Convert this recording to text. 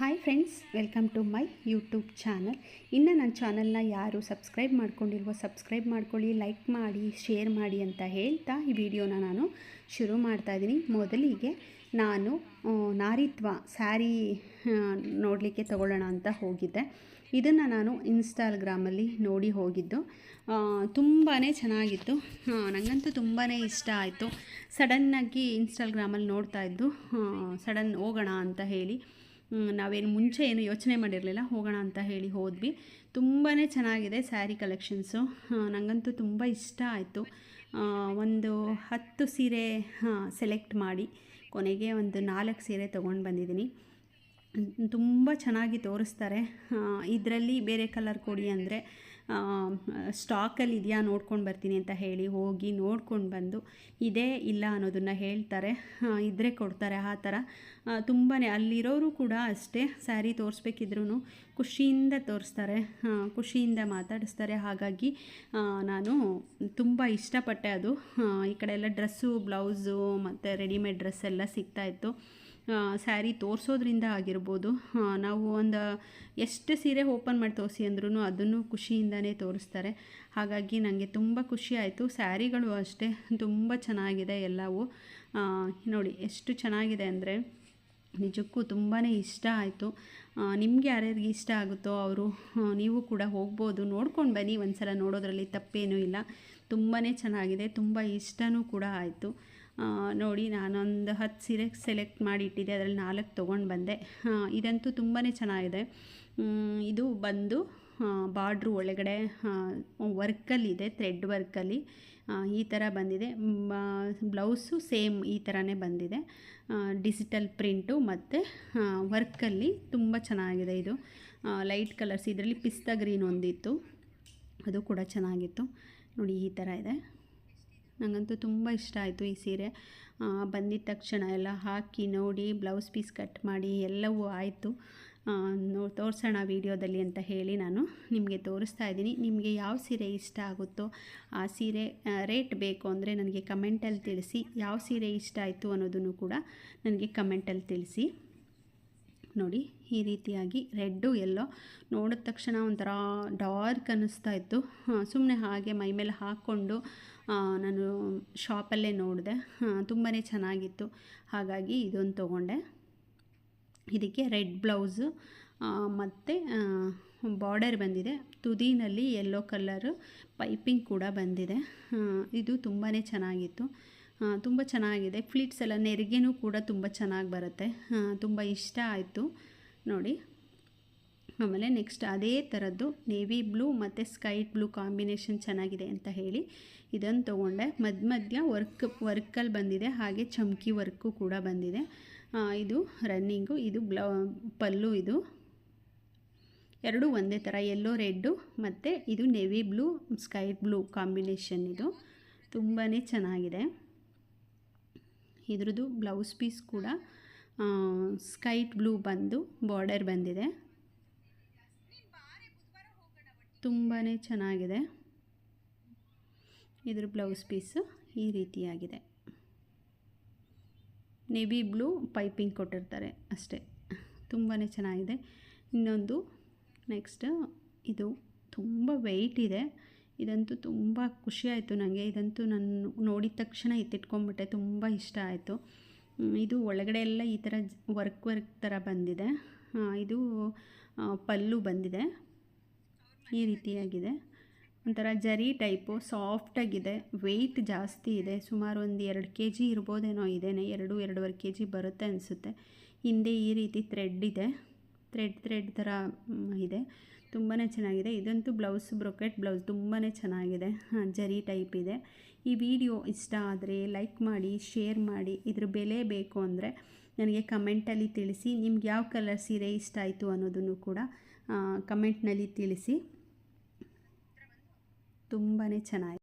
Hi friends, welcome to my YouTube channel. ಇನ್ನು ನನ್ನ ಚಾನಲ್ನ ಯಾರು ಸಬ್ಸ್ಕ್ರೈಬ್ ಮಾಡ್ಕೊಂಡಿಲ್ವೋ ಸಬ್ಸ್ಕ್ರೈಬ್ ಮಾಡ್ಕೊಳ್ಳಿ, ಲೈಕ್ ಮಾಡಿ, ಶೇರ್ ಮಾಡಿ ಅಂತ ಹೇಳ್ತಾ ಈ ವಿಡಿಯೋನ ನಾನು ಶುರು ಮಾಡ್ತಾಯಿದ್ದೀನಿ. ಮೊದಲಿಗೆ ನಾನು ನಾರಿತ್ವ ಸ್ಯಾರಿ ನೋಡಲಿಕ್ಕೆ ತಗೊಳ್ಳೋಣ ಅಂತ ಹೋಗಿದ್ದೆ. ಇದನ್ನು ನಾನು ಇನ್ಸ್ಟಾಗ್ರಾಮಲ್ಲಿ ನೋಡಿ ಹೋಗಿದ್ದು. ತುಂಬಾ ಚೆನ್ನಾಗಿತ್ತು. ನನಗಂತೂ ತುಂಬಾ ಇಷ್ಟ ಆಯಿತು. ಸಡನ್ನಾಗಿ ಇನ್ಸ್ಟಾಗ್ರಾಮಲ್ಲಿ ನೋಡ್ತಾಯಿದ್ದು, ಸಡನ್ ಹೋಗೋಣ ಅಂತ ಹೇಳಿ, ನಾವೇನು ಮುಂಚೆ ಏನು ಯೋಚನೆ ಮಾಡಿರಲಿಲ್ಲ, ಹೋಗೋಣ ಅಂತ ಹೇಳಿ ಹೋದ್ವಿ. ತುಂಬಾ ಚೆನ್ನಾಗಿದೆ ಸ್ಯಾರಿ ಕಲೆಕ್ಷನ್ಸು. ನನಗಂತೂ ತುಂಬ ಇಷ್ಟ ಆಯಿತು. ಒಂದು 10 ಸೀರೆ ಸೆಲೆಕ್ಟ್ ಮಾಡಿ ಕೊನೆಗೆ ಒಂದು 4 ಸೀರೆ ತೊಗೊಂಡು ಬಂದಿದ್ದೀನಿ. ತುಂಬ ಚೆನ್ನಾಗಿ ತೋರಿಸ್ತಾರೆ. ಇದರಲ್ಲಿ ಬೇರೆ ಕಲರ್ ಕೊಡಿ ಅಂದರೆ ಸ್ಟಾಕಲ್ಲಿ ಇದೆಯಾ ನೋಡ್ಕೊಂಡು ಬರ್ತೀನಿ ಅಂತ ಹೇಳಿ ಹೋಗಿ ನೋಡ್ಕೊಂಡು ಬಂದು ಇದೇ ಇಲ್ಲ ಅನ್ನೋದನ್ನು ಹೇಳ್ತಾರೆ, ಇದ್ದರೆ ಕೊಡ್ತಾರೆ. ಆ ಥರ ತುಂಬಾ ಅಲ್ಲಿರೋರು ಕೂಡ ಅಷ್ಟೇ, ಸ್ಯಾರಿ ತೋರಿಸ್ಬೇಕಿದ್ರೂ ಖುಷಿಯಿಂದ ತೋರಿಸ್ತಾರೆ, ಖುಷಿಯಿಂದ ಮಾತಾಡಿಸ್ತಾರೆ. ಹಾಗಾಗಿ ನಾನು ತುಂಬ ಇಷ್ಟಪಟ್ಟೆ. ಅದು ಈ ಕಡೆ ಎಲ್ಲ ಡ್ರೆಸ್ಸು, ಬ್ಲೌಸು ಮತ್ತು ರೆಡಿಮೇಡ್ ಡ್ರೆಸ್ ಎಲ್ಲ ಸಿಗ್ತಾಯಿತ್ತು. ಸ್ಯಾರಿ ತೋರಿಸೋದ್ರಿಂದ ಆಗಿರ್ಬೋದು, ನಾವು ಒಂದು ಎಷ್ಟು ಸೀರೆ ಓಪನ್ ಮಾಡಿ ತೋರಿಸಿ ಅಂದ್ರೂ ಅದನ್ನು ಖುಷಿಯಿಂದನೇ ತೋರಿಸ್ತಾರೆ. ಹಾಗಾಗಿ ನನಗೆ ತುಂಬ ಖುಷಿ ಆಯಿತು. ಸ್ಯಾರಿಗಳು ಅಷ್ಟೇ ತುಂಬ ಚೆನ್ನಾಗಿದೆ ಎಲ್ಲವೂ. ನೋಡಿ ಎಷ್ಟು ಚೆನ್ನಾಗಿದೆ ಅಂದರೆ ನಿಜಕ್ಕೂ ತುಂಬಾ ಇಷ್ಟ ಆಯಿತು. ನಿಮಗೆ ಯಾರ್ಯಾರಿಗೆ ಇಷ್ಟ ಆಗುತ್ತೋ ಅವರು ನೀವು ಕೂಡ ಹೋಗ್ಬೋದು, ನೋಡ್ಕೊಂಡು ಬನ್ನಿ. ಒಂದು ಸಲ ನೋಡೋದ್ರಲ್ಲಿ ತಪ್ಪೇನೂ ಇಲ್ಲ. ತುಂಬಾ ಚೆನ್ನಾಗಿದೆ, ತುಂಬ ಇಷ್ಟವೂ ಕೂಡ ಆಯಿತು. ನೋಡಿ, ನಾನೊಂದು 10 ಸೀರೆ ಸೆಲೆಕ್ಟ್ ಮಾಡಿ ಇಟ್ಟಿದ್ದೆ, ಅದರಲ್ಲಿ 4 ತೊಗೊಂಡು ಬಂದೆ. ಇದಂತೂ ತುಂಬಾ ಚೆನ್ನಾಗಿದೆ. ಇದು ಬಂದು ಬಾರ್ಡ್ರು ಒಳಗಡೆ ವರ್ಕಲ್ಲಿದೆ, ಥ್ರೆಡ್ ವರ್ಕಲ್ಲಿ ಈ ಥರ ಬಂದಿದೆ. ಬ್ಲೌಸು ಸೇಮ್ ಈ ಥರನೇ ಬಂದಿದೆ, ಡಿಜಿಟಲ್ ಪ್ರಿಂಟು ಮತ್ತು ವರ್ಕಲ್ಲಿ ತುಂಬ ಚೆನ್ನಾಗಿದೆ. ಇದು ಲೈಟ್ ಕಲರ್ಸ್, ಇದರಲ್ಲಿ ಪಿಸ್ತಾ ಗ್ರೀನ್ ಒಂದಿತ್ತು, ಅದು ಕೂಡ ಚೆನ್ನಾಗಿತ್ತು. ನೋಡಿ ಈ ಥರ ಇದೆ. ನನಗಂತೂ ತುಂಬ ಇಷ್ಟ ಆಯಿತು ಈ ಸೀರೆ. ಬಂದಿದ್ದ ತಕ್ಷಣ ಎಲ್ಲ ಹಾಕಿ ನೋಡಿ, ಬ್ಲೌಸ್ ಪೀಸ್ ಕಟ್ ಮಾಡಿ ಎಲ್ಲವೂ ಆಯಿತು. ತೋರಿಸೋಣ ವೀಡಿಯೋದಲ್ಲಿ ಅಂತ ಹೇಳಿ ನಾನು ನಿಮಗೆ ತೋರಿಸ್ತಾ ಇದ್ದೀನಿ. ನಿಮಗೆ ಯಾವ ಸೀರೆ ಇಷ್ಟ ಆಗುತ್ತೋ ಆ ಸೀರೆ ರೇಟ್ ಬೇಕು ಅಂದರೆ ನನಗೆ ಕಮೆಂಟಲ್ಲಿ ತಿಳಿಸಿ. ಯಾವ ಸೀರೆ ಇಷ್ಟ ಆಯಿತು ಅನ್ನೋದನ್ನು ಕೂಡ ನನಗೆ ಕಮೆಂಟಲ್ಲಿ ತಿಳಿಸಿ. ನೋಡಿ ಈ ರೀತಿಯಾಗಿ ರೆಡ್ಡು ಎಲ್ಲೋ ನೋಡಿದ ತಕ್ಷಣ ಒಂಥರ ಡಾರ್ಕ್ ಅನ್ನಿಸ್ತಾ ಇತ್ತು. ಸುಮ್ಮನೆ ಹಾಗೆ ಮೈ ಮೇಲೆ ಹಾಕ್ಕೊಂಡು ನಾನು ಶಾಪಲ್ಲೇ ನೋಡಿದೆ, ತುಂಬಾ ಚೆನ್ನಾಗಿತ್ತು. ಹಾಗಾಗಿ ಇದೊಂದು ತೊಗೊಂಡೆ. ಇದಕ್ಕೆ ರೆಡ್ ಬ್ಲೌಸು ಮತ್ತು ಬಾರ್ಡರ್ ಬಂದಿದೆ, ತುದಿನಲ್ಲಿ ಯೆಲ್ಲೋ ಕಲರು ಪೈಪಿಂಗ್ ಕೂಡ ಬಂದಿದೆ. ಇದು ತುಂಬಾ ಚೆನ್ನಾಗಿತ್ತು, ತುಂಬ ಚೆನ್ನಾಗಿದೆ. ಫ್ಲಿಟ್ಸ್ ಎಲ್ಲ ನೆರಿಗೆನೂ ಕೂಡ ತುಂಬ ಚೆನ್ನಾಗಿ ಬರುತ್ತೆ. ತುಂಬ ಇಷ್ಟ ಆಯಿತು ನೋಡಿ. ಆಮೇಲೆ ನೆಕ್ಸ್ಟ್ ಅದೇ ಥರದ್ದು ನೇವಿ ಬ್ಲೂ ಮತ್ತು ಸ್ಕೈ ಬ್ಲೂ ಕಾಂಬಿನೇಷನ್ ಚೆನ್ನಾಗಿದೆ ಅಂತ ಹೇಳಿ ಇದನ್ನು ತೊಗೊಂಡೆ. ಮಧ್ಯ ವರ್ಕಲ್ಲಿ ಬಂದಿದೆ, ಹಾಗೆ ಚಮ್ಕಿ ವರ್ಕು ಕೂಡ ಬಂದಿದೆ. ಇದು ರನ್ನಿಂಗು, ಇದು ಪಲ್ಲು. ಇದು ಎರಡೂ ಒಂದೇ ಥರ, ಯೆಲ್ಲೋ ರೆಡ್ಡು ಮತ್ತು ಇದು navy blue sky blue combination. ಇದು ತುಂಬಾ ಚೆನ್ನಾಗಿದೆ. ಇದ್ರದ್ದು ಬ್ಲೌಸ್ ಪೀಸ್ ಕೂಡ ಸ್ಕೈ ಬ್ಲೂ ಬಂದು ಬಾರ್ಡರ್ ಬಂದಿದೆ. ತುಂಬಾ ಚೆನ್ನಾಗಿದೆ. ಇದ್ರ ಬ್ಲೌಸ್ ಪೀಸು ಈ ರೀತಿಯಾಗಿದೆ. ನೇವಿ ಬ್ಲೂ ಪೈಪಿಂಗ್ ಕೊಟ್ಟಿರ್ತಾರೆ ಅಷ್ಟೇ, ತುಂಬಾ ಚೆನ್ನಾಗಿದೆ. ಇನ್ನೊಂದು ನೆಕ್ಸ್ಟ್, ಇದು ತುಂಬ ವೆಯ್ಟ್ ಇದೆ. ಇದಂತೂ ತುಂಬ ಖುಷಿ ಆಯಿತು ನನಗೆ. ಇದಂತೂ ನಾನು ನೋಡಿದ ತಕ್ಷಣ ಎತ್ತಿಟ್ಕೊಂಡ್ಬಿಟ್ಟೆ, ತುಂಬ ಇಷ್ಟ ಆಯಿತು. ಇದು ಒಳಗಡೆ ಎಲ್ಲ ಈ ಥರ ವರ್ಕ್ ಥರ ಬಂದಿದೆ. ಇದು ಪಲ್ಲು ಬಂದಿದೆ, ಈ ರೀತಿಯಾಗಿದೆ. ಒಂಥರ ಜರಿ ಟೈಪು, ಸಾಫ್ಟಾಗಿದೆ, ವೆಯ್ಟ್ ಜಾಸ್ತಿ ಇದೆ. ಸುಮಾರು ಒಂದು 2 kg ಇರ್ಬೋದೇನೋ. ಇದೇನೆ 2-2.5 kg ಬರುತ್ತೆ ಅನಿಸುತ್ತೆ. ಹಿಂದೆ ಈ ರೀತಿ ಥ್ರೆಡ್ ಇದೆ, ಥ್ರೆಡ್ ಥರ ಇದೆ. ತುಂಬಾ ಚೆನ್ನಾಗಿದೆ. ಇದಂತೂ ಬ್ಲೌಸ್ ಬ್ರೊಕೆಟ್ ಬ್ಲೌಸ್, ತುಂಬಾ ಚೆನ್ನಾಗಿದೆ, ಜರಿ ಟೈಪ್ ಇದೆ. ಈ ವಿಡಿಯೋ ಇಷ್ಟ ಆದರೆ ಲೈಕ್ ಮಾಡಿ, ಶೇರ್ ಮಾಡಿ. ಇದ್ರ ಬೆಲೆ ಬೇಕು ಅಂದರೆ ನನಗೆ ಕಮೆಂಟಲ್ಲಿ ತಿಳಿಸಿ. ನಿಮ್ಗೆ ಯಾವ ಕಲರ್ ಸೀರೆ ಇಷ್ಟ ಆಯಿತು ಅನ್ನೋದನ್ನು ಕೂಡ ಕಮೆಂಟ್ನಲ್ಲಿ ತಿಳಿಸಿ. ತುಂಬಾ ಚೆನ್ನಾಗಿದೆ.